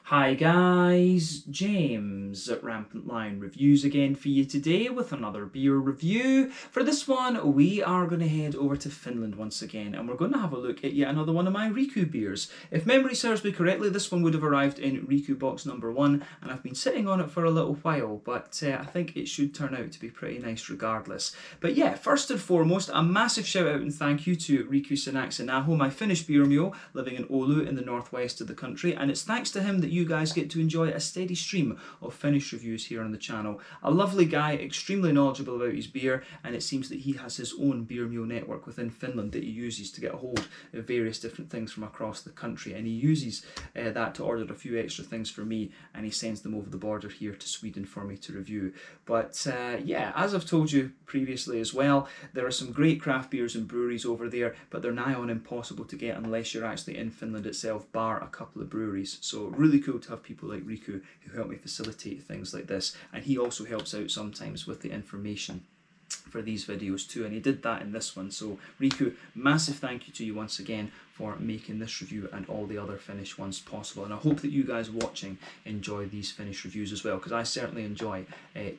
Hi guys, James at Rampant Lion Reviews again for you today with another beer review. For this one, we are going to head over to Finland once again, and we're going to have a look at yet another one of my Riku beers. If memory serves me correctly, this one would have arrived in Riku box number 1, and I've been sitting on it for a little while, but I think it should turn out to be pretty nice regardless. But yeah, first and foremost, a massive shout out and thank you to Riku Sanaxinaho, my Finnish beer mule, living in Oulu in the northwest of the country, and it's thanks to him that you guys get to enjoy a steady stream of Finnish reviews here on the channel. A lovely guy, extremely knowledgeable about his beer, and it seems that he has his own beer mule network within Finland that he uses to get a hold of various different things from across the country, and he uses that to order a few extra things for me, and he sends them over the border here to Sweden for me to review. But yeah, as I've told you previously as well, there are some great craft beers and breweries over there, but they're nigh on impossible to get unless you're actually in Finland itself, bar a couple of breweries. So really cool to have people like Riku who help me facilitate things like this, and he also helps out sometimes with the information for these videos too, and he did that in this one. So Riku, massive thank you to you once again for making this review and all the other Finnish ones possible, and I hope that you guys watching enjoy these Finnish reviews as well, because I certainly enjoy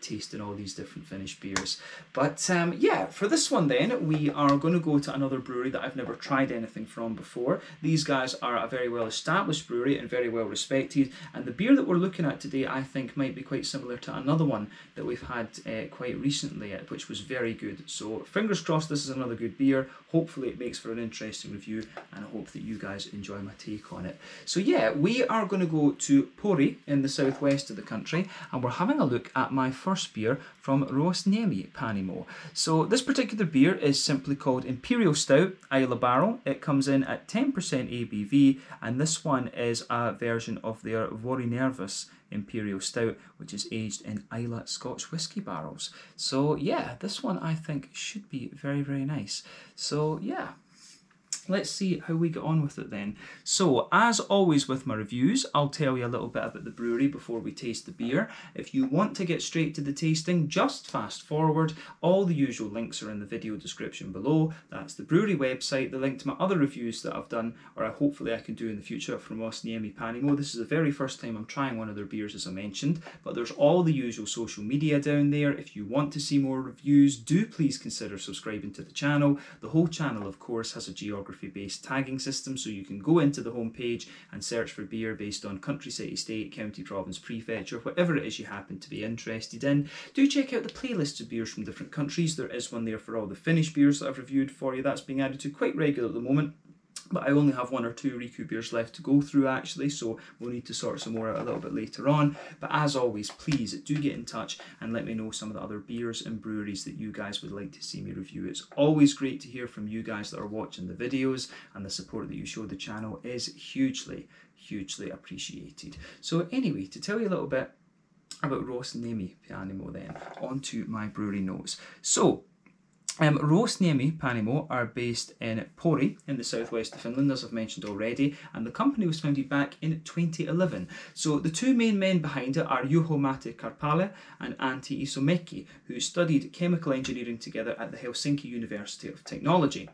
tasting all these different Finnish beers. But yeah, for this one then, we are going to go to another brewery that I've never tried anything from before. These guys are a very well established brewery and very well respected, and the beer that we're looking at today I think might be quite similar to another one that we've had quite recently, which was very good. So fingers crossed this is another good beer. Hopefully it makes for an interesting review, and I hope that you guys enjoy my take on it. So yeah, we are going to go to Pori in the southwest of the country, and we're having a look at my first beer from Ruosniemi Panimo. So this particular beer is simply called Imperial Stout, Islay barrel. It comes in at 10% ABV, and this one is a version of their Ruosniemi Imperial Stout, which is aged in Islay Scotch whisky barrels. So yeah, this one I think should be very, very nice. So yeah, let's see how we get on with it then. So, as always with my reviews, I'll tell you a little bit about the brewery before we taste the beer. If you want to get straight to the tasting, just fast forward. All the usual links are in the video description below. That's the brewery website, the link to my other reviews that I've done, or hopefully I can do in the future from Ruosniemi Panimo. This is the very first time I'm trying one of their beers, as I mentioned, but there's all the usual social media down there. If you want to see more reviews, do please consider subscribing to the channel. The whole channel, of course, has a geography-based tagging system, so you can go into the homepage and search for beer based on country, city, state, county, province, prefecture, whatever it is you happen to be interested in. Do check out the playlist of beers from different countries. There is one there for all the Finnish beers that I've reviewed for you. That's being added to quite regularly at the moment. But I only have 1 or 2 Riku beers left to go through actually, so we'll need to sort some more out a little bit later on. But as always, please do get in touch and let me know some of the other beers and breweries that you guys would like to see me review. It's always great to hear from you guys that are watching the videos, and the support that you show the channel is hugely, hugely appreciated. So anyway, to tell you a little bit about Ruosniemi Panimo then, onto my brewery notes. So, Ruosniemi Panimo are based in Pori in the southwest of Finland, as I've mentioned already, and the company was founded back in 2011. So the two main men behind it are Juho-Matti Karpale and Antti Isomäki, who studied chemical engineering together at the Helsinki University of Technology.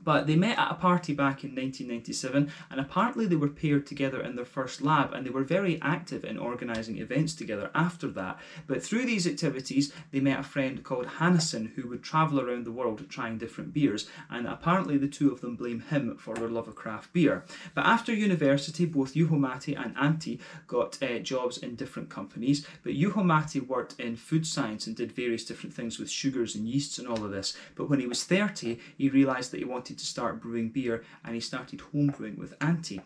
But they met at a party back in 1997, and apparently they were paired together in their first lab, and they were very active in organising events together after that. But through these activities, they met a friend called Hannesson, who would travel around the world trying different beers, and apparently the two of them blame him for their love of craft beer. But after university, both Juho-Matti and Antti got jobs in different companies, but Juho-Matti worked in food science and did various different things with sugars and yeasts and all of this. But when he was 30, he realised that he wanted to start brewing beer, and he started home brewing with Antti.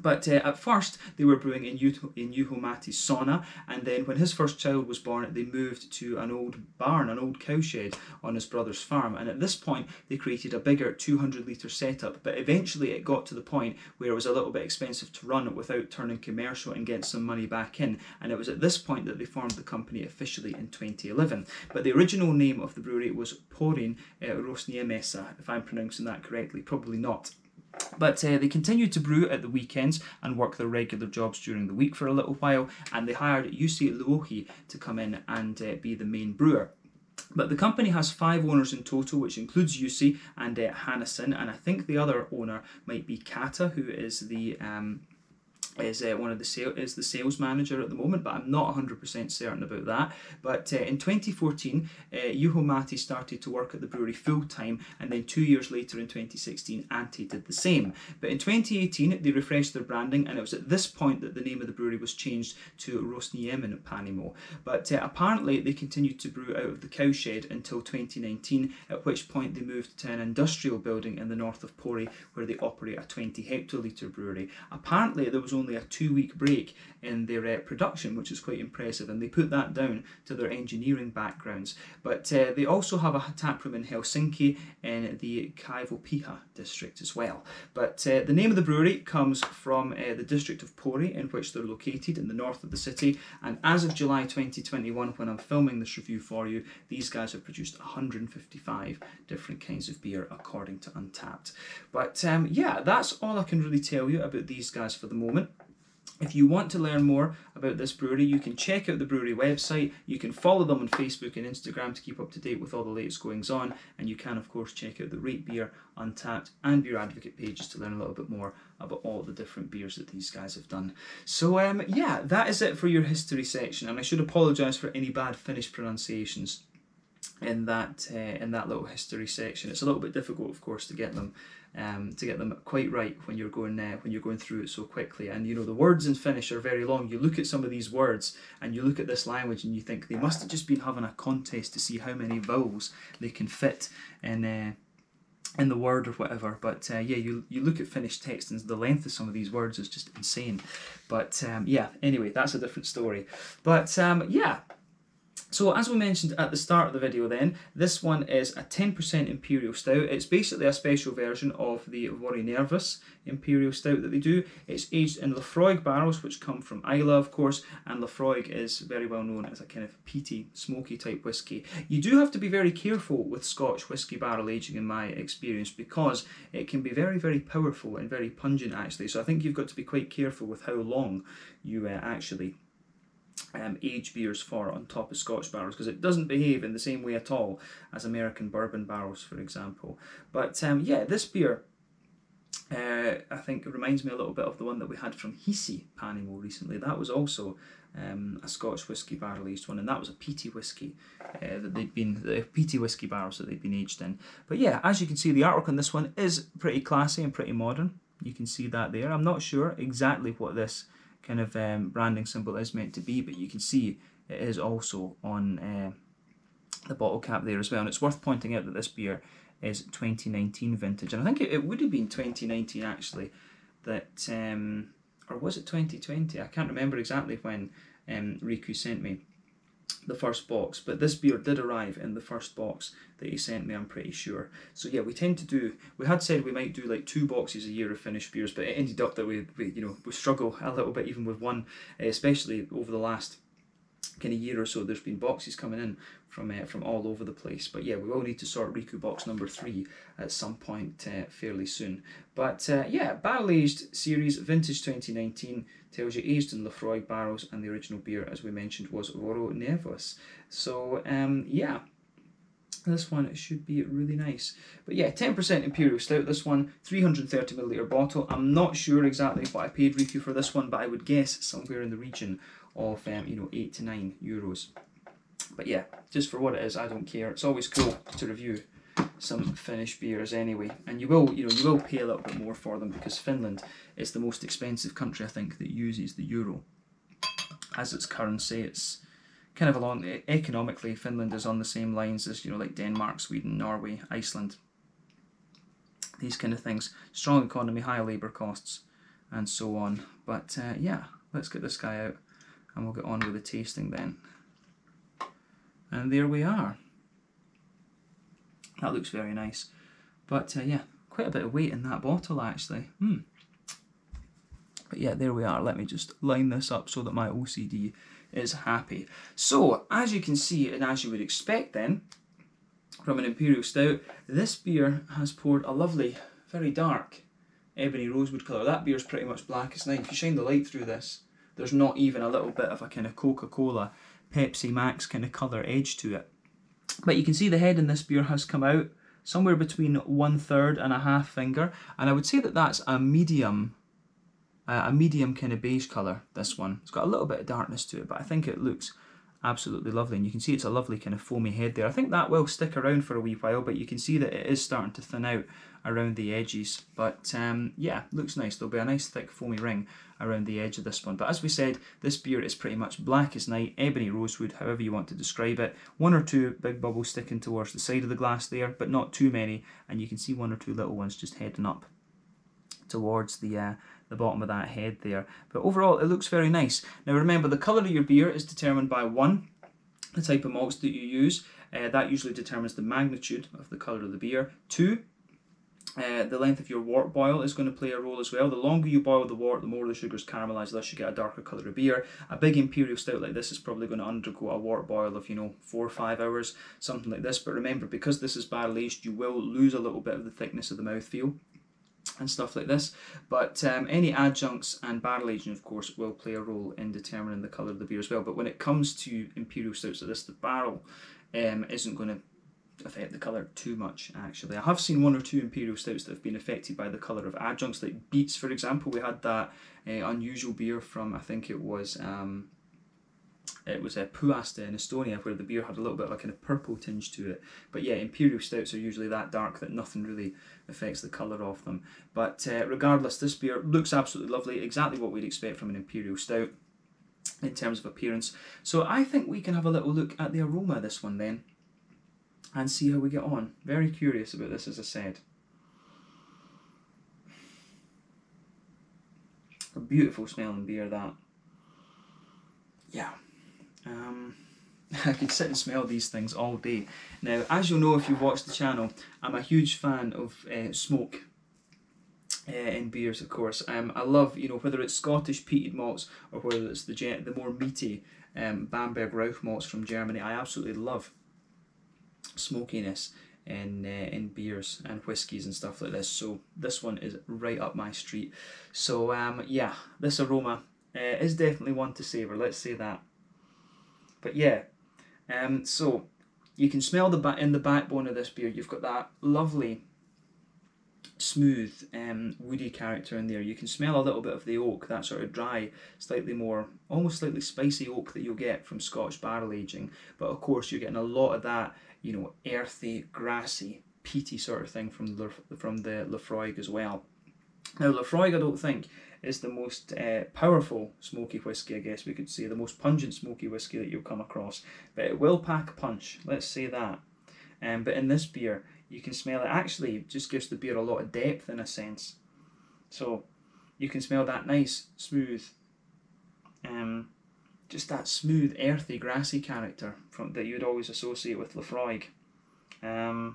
But at first they were brewing in Juho-Matti's sauna, and then when his first child was born they moved to an old barn, an old cowshed on his brother's farm, and at this point they created a bigger 200-litre setup. But eventually it got to the point where it was a little bit expensive to run it without turning commercial and get some money back in, and it was at this point that they formed the company officially in 2011. But the original name of the brewery was Pori Ruosniemi, if I'm pronouncing that correctly, probably not. But they continued to brew at the weekends and work their regular jobs during the week for a little while, and they hired Jussi Luohi to come in and be the main brewer. But the company has 5 owners in total, which includes Jussi and Hannesson, and I think the other owner might be Kata, who is the is the sales manager at the moment, but I'm not 100% certain about that. But in 2014, Juho Matti started to work at the brewery full time, and then 2 years later in 2016, Antti did the same. But in 2018, they refreshed their branding, and it was at this point that the name of the brewery was changed to Ruosniemi Panimo. But apparently, they continued to brew out of the cowshed until 2019, at which point they moved to an industrial building in the north of Pori, where they operate a 20 hectolitre brewery. Apparently, there was only a 2-week break in their production, which is quite impressive, and they put that down to their engineering backgrounds. But they also have a taproom in Helsinki in the Kaivopiha district as well. But the name of the brewery comes from the district of Pori, in which they're located in the north of the city, and as of July 2021, when I'm filming this review for you, these guys have produced 155 different kinds of beer according to Untappd. But yeah, that's all I can really tell you about these guys for the moment. If you want to learn more about this brewery, you can check out the brewery website, you can follow them on Facebook and Instagram to keep up to date with all the latest goings on, and you can of course check out the Rate Beer, Untappd and Beer Advocate pages to learn a little bit more about all the different beers that these guys have done. So yeah, that is it for your history section, and I should apologise for any bad Finnish pronunciations in that little history section. It's a little bit difficult, of course, to get them quite right when you're going through it so quickly. And you know, the words in Finnish are very long. You look at some of these words and you look at this language and you think they must have just been having a contest to see how many vowels they can fit in the word or whatever. But yeah, you look at Finnish text and the length of some of these words is just insane. But yeah, anyway, that's a different story. But yeah. So as we mentioned at the start of the video then, this one is a 10% Imperial Stout. It's basically a special version of the Ruosniemi Imperial Stout that they do. It's aged in Laphroaig barrels, which come from Islay, of course, and Laphroaig is very well known as a kind of peaty, smoky type whisky. You do have to be very careful with Scotch whisky barrel aging in my experience, because it can be very, very powerful and very pungent actually. So I think you've got to be quite careful with how long you actually age beers for on top of Scotch barrels, because it doesn't behave in the same way at all as American bourbon barrels, for example. But yeah, this beer I think it reminds me a little bit of the one that we had from Islay Panimo recently. That was also a Scotch whisky barrel aged one, and that was a peaty whisky the peaty whisky barrels that they'd been aged in. But yeah, as you can see, the artwork on this one is pretty classy and pretty modern. You can see that there. I'm not sure exactly what this kind of branding symbol is meant to be, but you can see it is also on the bottle cap there as well. And it's worth pointing out that this beer is 2019 vintage, and I think it would have been 2019 actually, that or was it 2020? I can't remember exactly when Riku sent me the first box, but this beer did arrive in the first box that he sent me, I'm pretty sure. So yeah, we had said we might do like 2 boxes a year of Finnish beers, but it ended up that we struggle a little bit even with one, especially over the last kind of year or so. There's been boxes coming in from all over the place. But yeah, we will need to sort Riku box number 3 at some point fairly soon. But yeah, barrel aged series, vintage 2019, tells you aged in Laphroaig barrels, and the original beer, as we mentioned, was Ruosniemi. So yeah, this one should be really nice. But yeah, 10% Imperial Stout, this one, 330ml bottle. I'm not sure exactly what I paid Riku for this one, but I would guess somewhere in the region of €8 to €9. But yeah, just for what it is, I don't care. It's always cool to review some Finnish beers anyway, and you will pay a little bit more for them, because Finland is the most expensive country, I think, that uses the euro as its currency. It's kind of along economically, Finland is on the same lines as like Denmark, Sweden, Norway, Iceland. These kind of things. Strong economy, high labour costs, and so on. But yeah, let's get this guy out and we'll get on with the tasting then. And there we are. That looks very nice. But yeah, quite a bit of weight in that bottle actually. But yeah, there we are. Let me just line this up so that my OCD is happy. So, as you can see, and as you would expect then, from an Imperial Stout, this beer has poured a lovely, very dark ebony rosewood colour. That beer's pretty much black as night. If you shine the light through this, there's not even a little bit of a kind of Coca-Cola, Pepsi Max kind of colour edge to it. But you can see the head in this beer has come out somewhere between 1/3 and a half finger, and I would say that that's a medium a medium kind of beige colour, this one. It's got a little bit of darkness to it, but I think it looks absolutely lovely, and you can see it's a lovely kind of foamy head there. I think that will stick around for a wee while, but you can see that it is starting to thin out around the edges. But yeah, looks nice. There'll be a nice thick foamy ring around the edge of this one. But as we said, this beer is pretty much black as night, ebony rosewood, however you want to describe it. One or two big bubbles sticking towards the side of the glass there, but not too many, and you can see one or two little ones just heading up towards the bottom of that head there. But overall, it looks very nice. Now remember, the colour of your beer is determined by 1, the type of malts that you use. That usually determines the magnitude of the colour of the beer. 2, the length of your wort boil is going to play a role as well. The longer you boil the wort, the more the sugars caramelise, thus you get a darker colour of beer. A big imperial stout like this is probably going to undergo a wort boil of, 4 or 5 hours, something like this. But remember, because this is barrel aged, you will lose a little bit of the thickness of the mouthfeel and stuff like this, but any adjuncts and barrel aging, of course, will play a role in determining the colour of the beer as well. But when it comes to imperial stouts like this, the barrel isn't going to affect the colour too much, actually. I have seen 1 or 2 imperial stouts that have been affected by the colour of adjuncts, like beets, for example. We had that unusual beer from, I think it was Puasta in Estonia, where the beer had a little bit of a kind of purple tinge to it. But yeah, imperial stouts are usually that dark that nothing really affects the colour of them. But regardless, this beer looks absolutely lovely, exactly what we'd expect from an imperial stout in terms of appearance. So I think we can have a little look at the aroma of this one then, and see how we get on. Very curious about this, as I said. A beautiful smelling beer, that. Yeah. I could sit and smell these things all day. Now, as you'll know if you've watched the channel, I'm a huge fan of smoke in beers, of course. I love, whether it's Scottish peated malts or whether it's the more meaty Bamberg Rauch malts from Germany. I absolutely love smokiness in beers and whiskies and stuff like this. So this one is right up my street. So yeah, this aroma is definitely one to savour. Let's say that. But yeah, so you can smell in the backbone of this beer, you've got that lovely smooth woody character in there. You can smell a little bit of the oak, that sort of dry, slightly more, almost slightly spicy oak that you'll get from Scotch barrel aging. But of course you're getting a lot of that, earthy, grassy, peaty sort of thing from the Laphroaig as well. Now Laphroaig, I don't think, is the most powerful smoky whisky, I guess we could say, the most pungent smoky whisky that you'll come across, but it will pack a punch, let's say that. But in this beer, you can smell it actually just gives the beer a lot of depth in a sense. So you can smell that nice, smooth, just that smooth, earthy, grassy character that you'd always associate with Laphroaig. And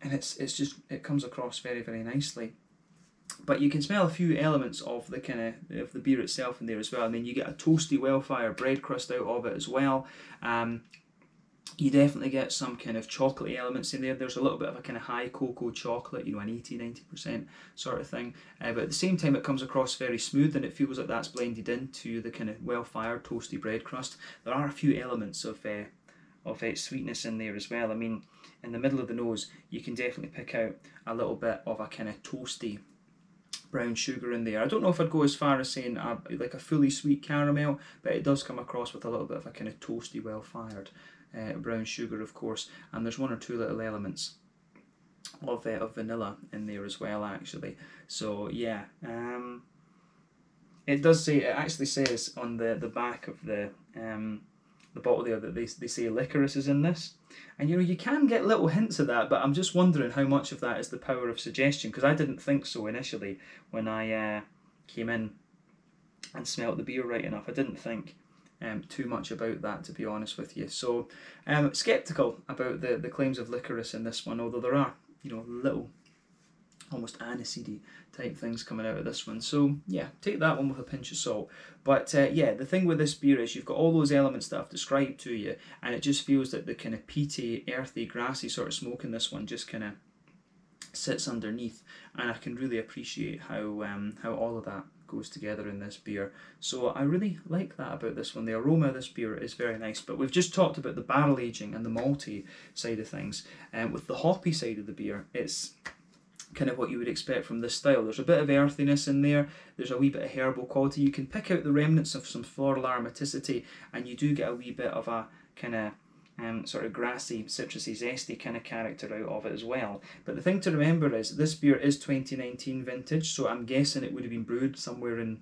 it comes across very, very nicely. But you can smell a few elements of the beer itself in there as well. I mean, you get a toasty, well-fired bread crust out of it as well. You definitely get some kind of chocolatey elements in there. There's a little bit of a kind of high cocoa chocolate, an 80-90% sort of thing. But at the same time, it comes across very smooth, and it feels like that's blended into the kind of well-fired, toasty bread crust. There are a few elements of sweetness in there as well. I mean, in the middle of the nose, you can definitely pick out a little bit of a kind of toasty brown sugar in there. I don't know if I'd go as far as saying like a fully sweet caramel, but it does come across with a little bit of a kind of toasty, well-fired brown sugar, of course. And there's 1 or 2 little elements of vanilla in there as well, actually. So yeah, it actually says on the back of the bottle there that they say licorice is in this. And you can get little hints of that, but I'm just wondering how much of that is the power of suggestion, because I didn't think so initially when I came in and smelt the beer right enough. I didn't think too much about that, to be honest with you. So sceptical about the claims of licorice in this one, although there are little almost aniseedy type things coming out of this one. So yeah, take that one with a pinch of salt. But yeah, the thing with this beer is you've got all those elements that I've described to you, and it just feels that the kind of peaty, earthy, grassy sort of smoke in this one just kind of sits underneath, and I can really appreciate how all of that goes together in this beer. So I really like that about this one. The aroma of this beer is very nice, but we've just talked about the barrel aging and the malty side of things, and with the hoppy side of the beer, it's kind of what you would expect from this style. There's a bit of earthiness in there, there's a wee bit of herbal quality, you can pick out the remnants of some floral aromaticity, and you do get a wee bit of a kind of sort of grassy, citrusy, zesty kind of character out of it as well. But the thing to remember is this beer is 2019 vintage, so I'm guessing it would have been brewed somewhere in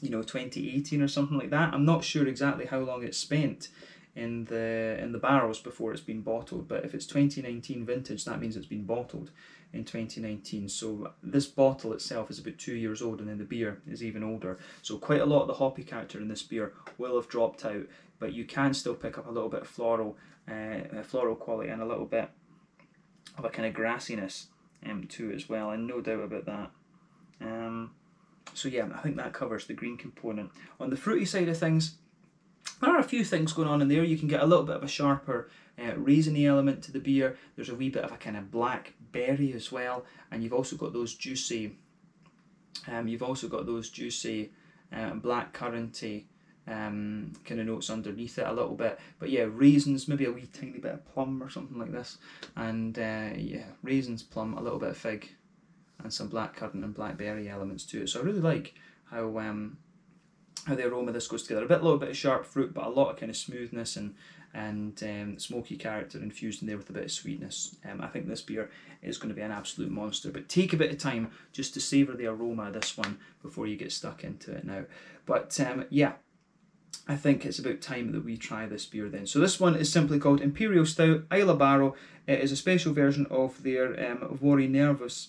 2018 or something like that. I'm not sure exactly how long it's spent in the barrels before it's been bottled, but if it's 2019 vintage, that means it's been bottled in 2019. So this bottle itself is about 2 years old, and then the beer is even older. So quite a lot of the hoppy character in this beer will have dropped out, but you can still pick up a little bit of floral quality and a little bit of a kind of grassiness to it as well, and no doubt about that. So yeah, I think that covers the green component. On the fruity side of things, there are a few things going on in there. You can get a little bit of a sharper raisiny element to the beer. There's a wee bit of a kind of black berry as well, and you've also got those juicy black curranty kind of notes underneath it a little bit. But yeah, raisins, maybe a wee tiny bit of plum or something like this, and yeah, raisins, plum, a little bit of fig, and some black currant and blackberry elements to it. So I really like how the aroma of this goes together. A little bit of sharp fruit, but a lot of kind of smoothness and smoky character infused in there with a bit of sweetness. I think this beer is going to be an absolute monster, but take a bit of time just to savour the aroma of this one before you get stuck into it now. But yeah, I think it's about time that we try this beer then. So this one is simply called Imperial Stout, Islay Barrel. It is a special version of their Ruosniemi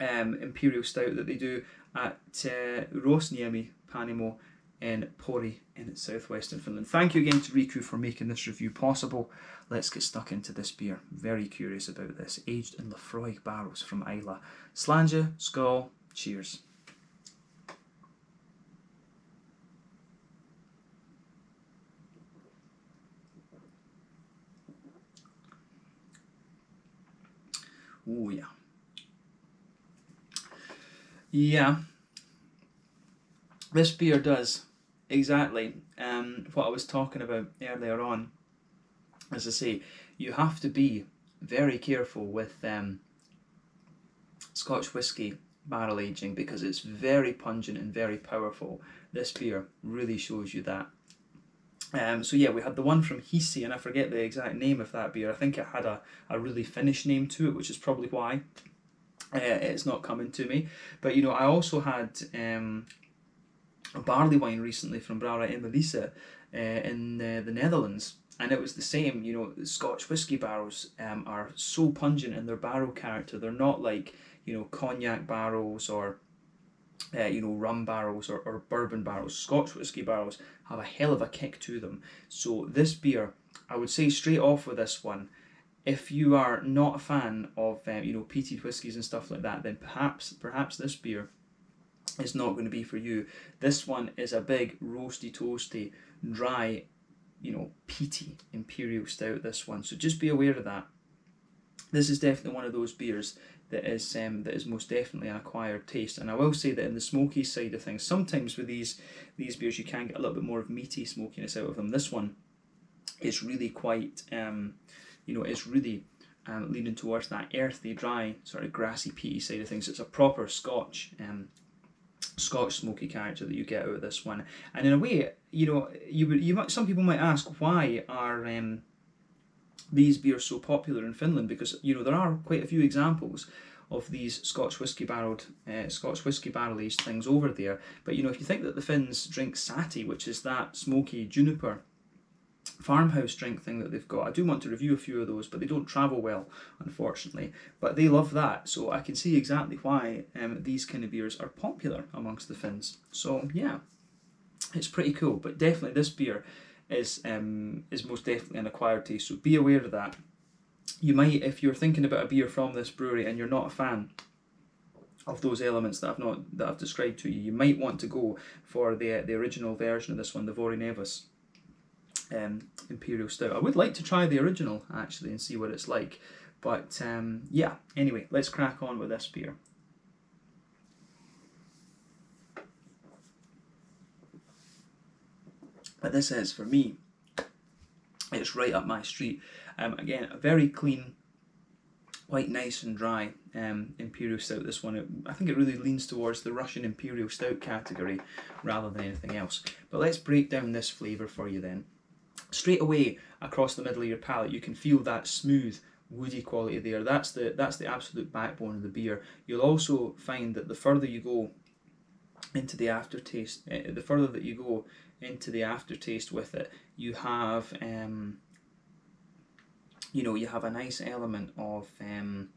Imperial Stout that they do at Ruosniemi Panimo in Pori in southwestern Finland. Thank you again to Riku for making this review possible. Let's get stuck into this beer. Very curious about this. Aged in Lafroig barrels from Islay. Slanja, skål, cheers. Oh yeah. Yeah. This beer does exactly what I was talking about earlier on. As I say, you have to be very careful with Scotch whisky barrel aging because it's very pungent and very powerful. This beer really shows you that. So yeah, we had the one from Islay, and I forget the exact name of that beer. I think it had a really Finnish name to it, which is probably why it's not coming to me. But I also had a barley wine recently from Brouwerij Emilisse in the Netherlands, and it was the same. Scotch whisky barrels are so pungent in their barrel character. They're not like cognac barrels or rum barrels or bourbon barrels. Scotch whisky barrels have a hell of a kick to them. So this beer, I would say straight off with this one, if you are not a fan of peated whiskies and stuff like that, then perhaps this beer is not going to be for you. This one is a big roasty, toasty, dry, peaty Imperial Stout, this one. So just be aware of that. This is definitely one of those beers that is most definitely an acquired taste. And I will say that in the smoky side of things, sometimes with these beers you can get a little bit more of meaty smokiness out of them. This one is really quite, it's really leaning towards that earthy, dry, sort of grassy, peaty side of things. It's a proper Scotch smoky character that you get out of this one. And in a way, some people might ask, why are these beers so popular in Finland? Because there are quite a few examples of these Scotch whisky barrel aged things over there. But if you think that the Finns drink sati, which is that smoky juniper farmhouse drink thing that they've got, I do want to review a few of those, but they don't travel well, unfortunately. But they love that, so I can see exactly why these kind of beers are popular amongst the Finns. So yeah, it's pretty cool. But definitely this beer is most definitely an acquired taste, so be aware of that. You might, if you're thinking about a beer from this brewery and you're not a fan of those elements that I've described to you, you might want to go for the original version of this one, the Ruosniemi Imperial Stout. I would like to try the original actually and see what it's like, but yeah, anyway, let's crack on with this beer. But this is, for me, it's right up my street. Again, a very clean, quite nice and dry Imperial Stout, this one. I think it really leans towards the Russian Imperial Stout category rather than anything else. But let's break down this flavour for you then. Straight away across the middle of your palate you can feel that smooth woody quality there. That's the absolute backbone of the beer. You'll also find that the further you go into the aftertaste, the further that you go into the aftertaste with it, you have you have a nice element of kind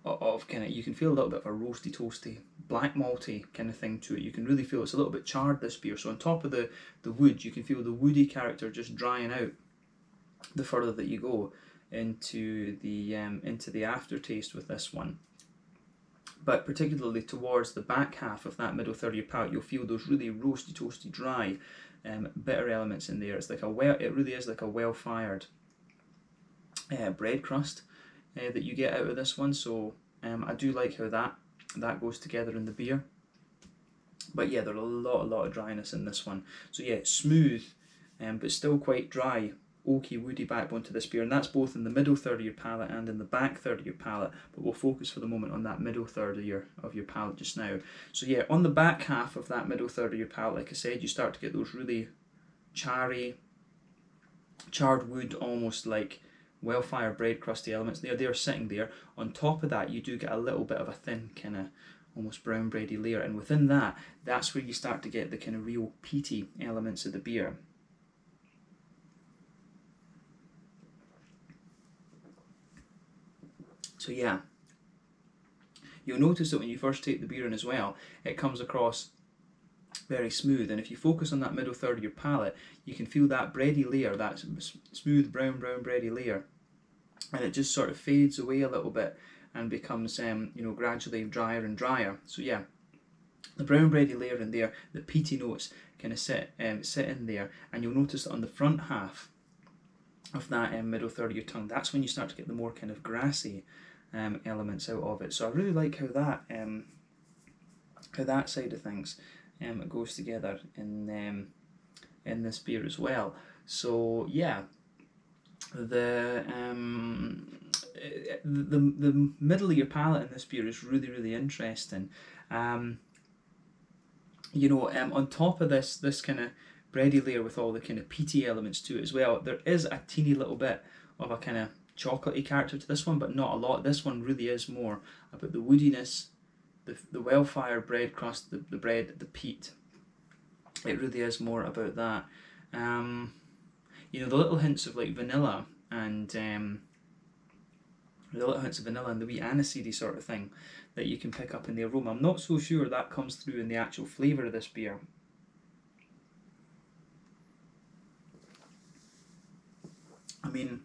of, you can feel a little bit of a roasty, toasty, black malty kind of thing to it. You can really feel it's a little bit charred, this beer. So on top of the wood, you can feel the woody character just drying out the further that you go into the aftertaste with this one. But particularly towards the back half of that middle third of your palate, you'll feel those really roasty, toasty, dry, bitter elements in there. It's like it really is like a well-fired bread crust that you get out of this one. So I do like how that goes together in the beer. But yeah, there's a lot of dryness in this one. So yeah, smooth, but still quite dry, oaky, woody backbone to this beer, and that's both in the middle third of your palate and in the back third of your palate. But we'll focus for the moment on that middle third of your palate just now. So yeah, on the back half of that middle third of your palate, like I said, you start to get those really charred wood, almost like well-fired bread crusty elements. They're sitting there. On top of that, you do get a little bit of a thin kind of almost brown bready layer, and within that's where you start to get the kind of real peaty elements of the beer. So yeah, you'll notice that when you first take the beer in as well, it comes across very smooth, and if you focus on that middle third of your palate, you can feel that bready layer, that smooth brown bready layer, and it just sort of fades away a little bit and becomes gradually drier and drier. So yeah, the brown bready layer in there, the peaty notes kind of sit in there, and you'll notice that on the front half of that middle third of your tongue, that's when you start to get the more kind of grassy elements out of it. So I really like how that side of things goes together in this beer as well. So yeah, the middle of your palate in this beer is really interesting. On top of this kind of bready layer with all the kind of peaty elements to it as well, there is a teeny little bit of a kind of chocolatey character to this one, but not a lot. This one really is more about the woodiness, the well-fired bread crust, the bread, the peat. It really is more about that. The little hints of like vanilla and the wee aniseedy sort of thing that you can pick up in the aroma. I'm not so sure that comes through in the actual flavour of this beer. I mean,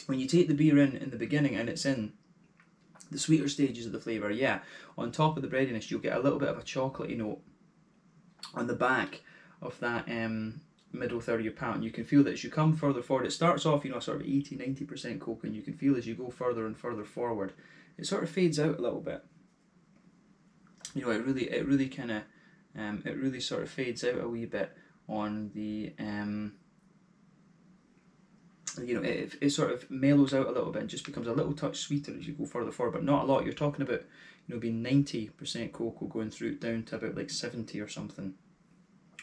when you take the beer in the beginning and it's in the sweeter stages of the flavour, yeah, on top of the breadiness you'll get a little bit of a chocolatey note on the back of that middle third of your palate, and you can feel that as you come further forward, it starts off sort of 80-90% coke, and you can feel as you go further and further forward it sort of fades out a little bit. It really kind of it really sort of fades out a wee bit on the it sort of mellows out a little bit and just becomes a little touch sweeter as you go further forward, but not a lot. You're talking about being 90% cocoa going through down to about like 70 or something,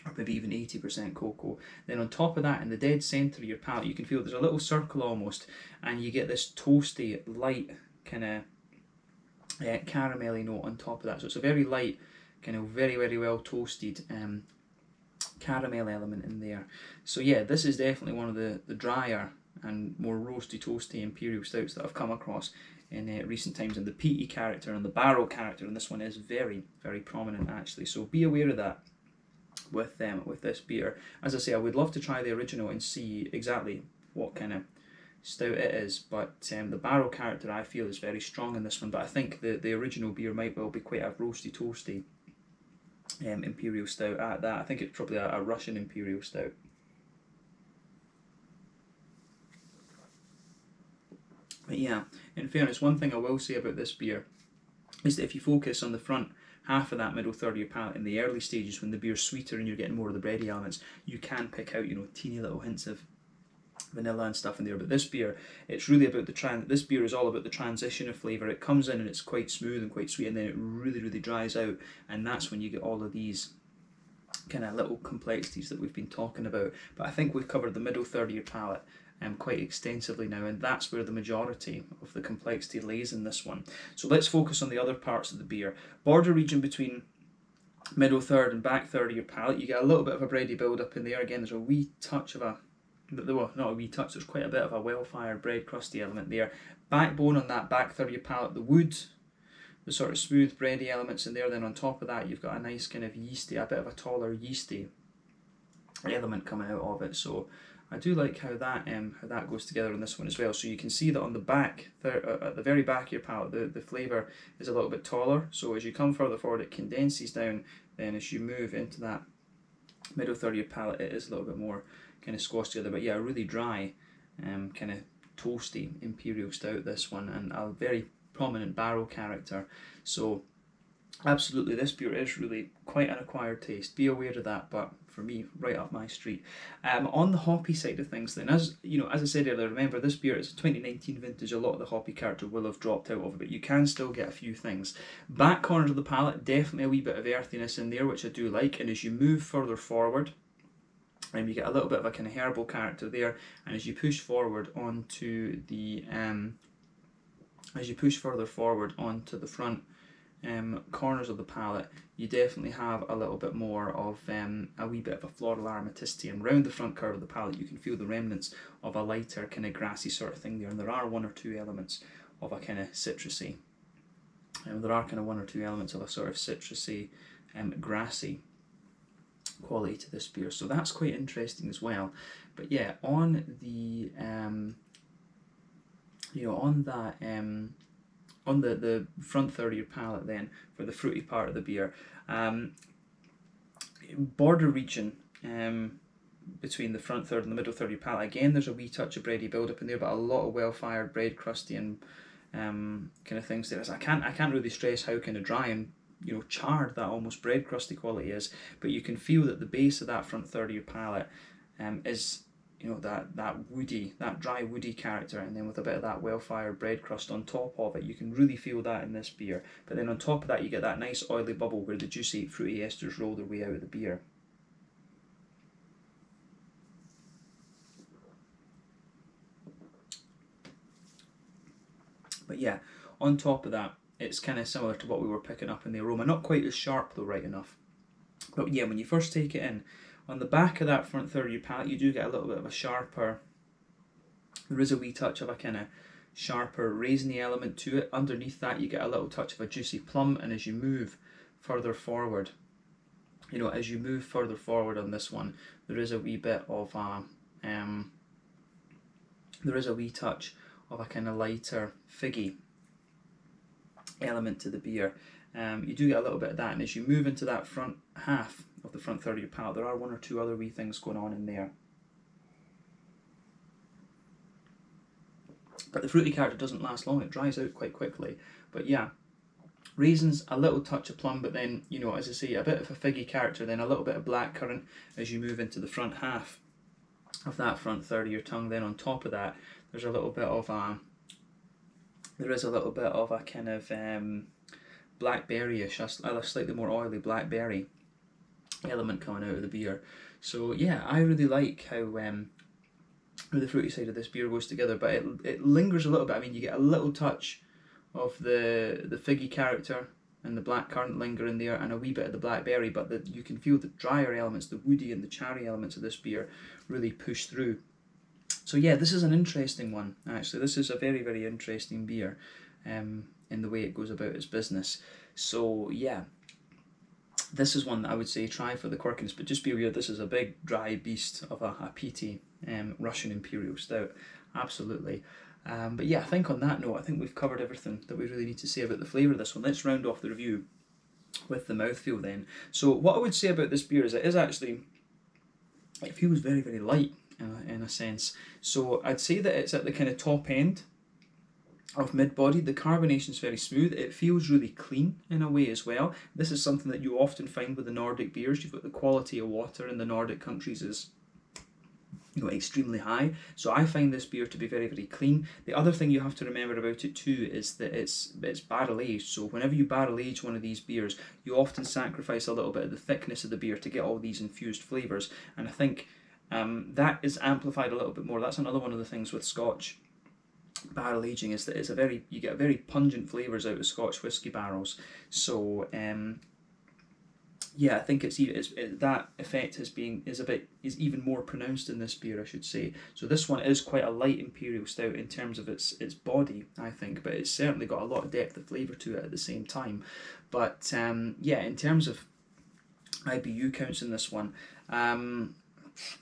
or maybe even 80% cocoa. Then on top of that, in the dead centre of your palate, you can feel there's a little circle almost, and you get this toasty, light kind of caramelly note on top of that. So it's a very light, kind of very well toasted caramel element in there. So yeah, this is definitely one of the drier and more roasty, toasty imperial stouts that I've come across in recent times, and the peaty character and the barrel character in this one is very prominent actually. So be aware of that with this beer. As I say, I would love to try the original and see exactly what kind of stout it is, but the barrel character I feel is very strong in this one. But I think the original beer might well be quite a roasty, toasty imperial stout at that. I think it's probably a Russian imperial stout. But yeah, in fairness, one thing I will say about this beer is that if you focus on the front half of that middle third of your palate in the early stages when the beer's sweeter and you're getting more of the bready elements, you can pick out teeny little hints of vanilla and stuff in there. But this beer, it's really about this beer is all about the transition of flavour. It comes in and it's quite smooth and quite sweet, and then it really dries out, and that's when you get all of these kind of little complexities that we've been talking about. But I think we've covered the middle third of your palate quite extensively now, and that's where the majority of the complexity lays in this one. So let's focus on the other parts of the beer. Border region between middle third and back third of your palate, you get a little bit of a bready build up in there. Again, there's a wee touch of a, well, not a wee touch, there's quite a bit of a well-fired bread crusty element there. Backbone on that back third of your palate, the wood, the sort of smooth bready elements in there. Then on top of that, you've got a nice kind of yeasty, a bit of a taller yeasty element coming out of it. So I do like how that goes together in this one as well. So you can see that on the back, at the very back of your palate, the flavour is a little bit taller. So as you come further forward, it condenses down. Then as you move into that middle third of your palate, it is a little bit more kind of squashed together. But yeah, really dry, kind of toasty Imperial Stout, this one, and a very prominent barrel character. So absolutely, this beer is really quite an acquired taste. Be aware of that, but for me, right up my street. On the hoppy side of things then, as you know, as I said earlier, remember this beer is a 2019 vintage. A lot of the hoppy character will have dropped out of it, but you can still get a few things. Back corners of the palate, definitely a wee bit of earthiness in there, which I do like, and as you move further forward, you get a little bit of a kind of herbal character there, and as you push forward onto the further forward onto the front corners of the palate, you definitely have a little bit more of a wee bit of a floral aromaticity, and round the front curve of the palate you can feel the remnants of a lighter kind of grassy sort of thing there, and there are one or two elements of a kind of citrusy, grassy quality to this beer, so that's quite interesting as well. But yeah, on the on the front third of your palate then, for the fruity part of the beer, border region between the front third and the middle third of your palate, again there's a wee touch of bready build up in there, but a lot of well-fired bread crusty and kind of things there. I can't really stress how kind of dry and charred that almost bread crusty quality is, but you can feel that the base of that front third of your palate is that woody, that dry woody character, and then with a bit of that well-fired bread crust on top of it. You can really feel that in this beer, but then on top of that you get that nice oily bubble where the juicy fruity esters roll their way out of the beer. But yeah, on top of that, it's kind of similar to what we were picking up in the aroma. Not quite as sharp though, right enough. But yeah, when you first take it in, on the back of that front third of your palate, you do get a little bit of a sharper, there is a wee touch of a kind of sharper raisiny element to it. Underneath that you get a little touch of a juicy plum, and as you move further forward, on this one, there is a wee bit of a, there is a wee touch of a kind of lighter figgy element to the beer. You do get a little bit of that, and as you move into that front half of the front third of your palate, there are one or two other wee things going on in there. But the fruity character doesn't last long, it dries out quite quickly. But yeah, raisins, a little touch of plum, but then, as I say, a bit of a figgy character, then a little bit of blackcurrant as you move into the front half of that front third of your tongue. Then on top of that, there's a little bit of a, kind of blackberry-ish, a slightly more oily blackberry element coming out of the beer. So yeah, I really like how the fruity side of this beer goes together, but it lingers a little bit. I mean, you get a little touch of the figgy character and the blackcurrant linger in there, and a wee bit of the blackberry, but you can feel the drier elements, the woody and the cherry elements of this beer really push through. So yeah, this is an interesting one, actually. This is a very, very interesting beer in the way it goes about its business. So yeah, this is one that I would say try for the quirkiness, but just be aware this is a big dry beast of a peaty Russian Imperial Stout, absolutely. But yeah, I think on that note, I think we've covered everything that we really need to say about the flavour of this one. Let's round off the review with the mouthfeel then. So what I would say about this beer is it feels very, very light in a sense. So I'd say that it's at the kind of top end of mid-body. The carbonation is very smooth. It feels really clean in a way as well. This is something that you often find with the Nordic beers. You've got the quality of water in the Nordic countries is extremely high. So I find this beer to be very, very clean. The other thing you have to remember about it too is that it's barrel aged. So whenever you barrel age one of these beers, you often sacrifice a little bit of the thickness of the beer to get all these infused flavours. And I think that is amplified a little bit more. That's another one of the things with Scotch barrel aging, is that you get very pungent flavours out of Scotch whisky barrels. So yeah, I think that effect is even more pronounced in this beer, I should say. So this one is quite a light imperial stout in terms of its body, I think, but it's certainly got a lot of depth of flavour to it at the same time. But yeah, in terms of IBU counts in this one,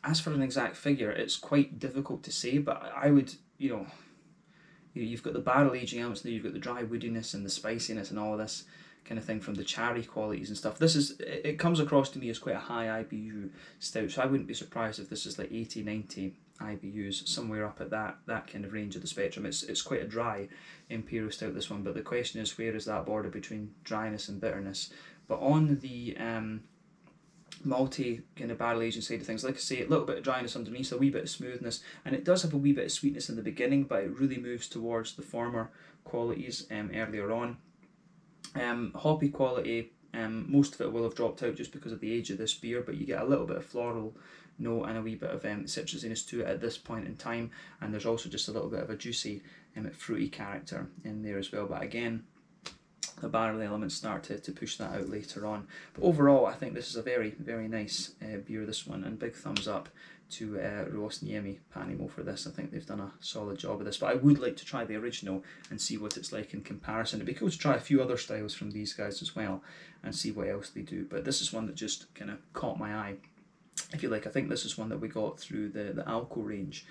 as for an exact figure, it's quite difficult to say, but I would, you've got the barrel aging elements, you've got the dry woodiness and the spiciness and all of this kind of thing from the cherry qualities and stuff. It comes across to me as quite a high IBU stout, so I wouldn't be surprised if this is like 80, 90 IBUs, somewhere up at that kind of range of the spectrum. It's quite a dry imperial stout, this one, but the question is, where is that border between dryness and bitterness? But on the malty kind of barrel aging side of things, like I say, a little bit of dryness underneath, a wee bit of smoothness, and it does have a wee bit of sweetness in the beginning, but it really moves towards the former qualities earlier on. Hoppy quality, most of it will have dropped out just because of the age of this beer, but you get a little bit of floral note and a wee bit of citrusiness to it at this point in time, and there's also just a little bit of a juicy fruity character in there as well. But again, the barrel elements start to push that out later on. But overall, I think this is a very, very nice beer, this one, and big thumbs up to Ruosniemi Panimo for this. I think they've done a solid job of this, but I would like to try the original and see what it's like in comparison. It'd be cool to try a few other styles from these guys as well and see what else they do, but this is one that just kind of caught my eye, if you like. I think this is one that we got through the Alco range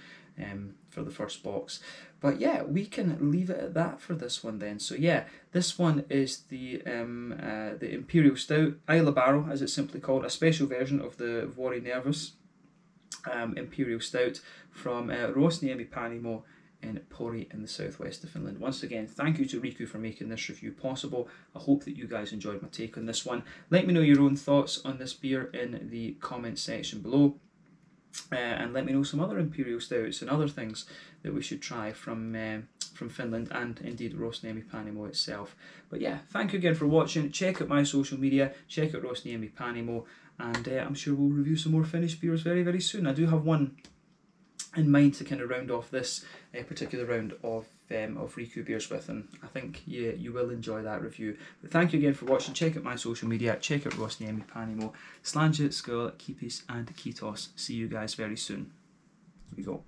for the first box. But yeah, we can leave it at that for this one then. So yeah, this one is the Imperial Stout, Islay Barrel as it's simply called, a special version of the Brewery Notes Imperial Stout from Ruosniemi Panimo in Pori in the southwest of Finland. Once again, thank you to Riku for making this review possible. I hope that you guys enjoyed my take on this one. Let me know your own thoughts on this beer in the comments section below. And let me know some other imperial stouts and other things that we should try from Finland, and indeed Ruosniemi Panimo itself. But yeah, thank you again for watching. Check out my social media, check out Ruosniemi Panimo, and I'm sure we'll review some more Finnish beers very, very soon. I do have one in mind to kind of round off this particular round of Riku beers with, and I think you will enjoy that review. But thank you again for watching. Check out my social media, check out Ruosniemi Panimo, Slange, Skull, Kipis and Kitos. See you guys very soon. Here we go.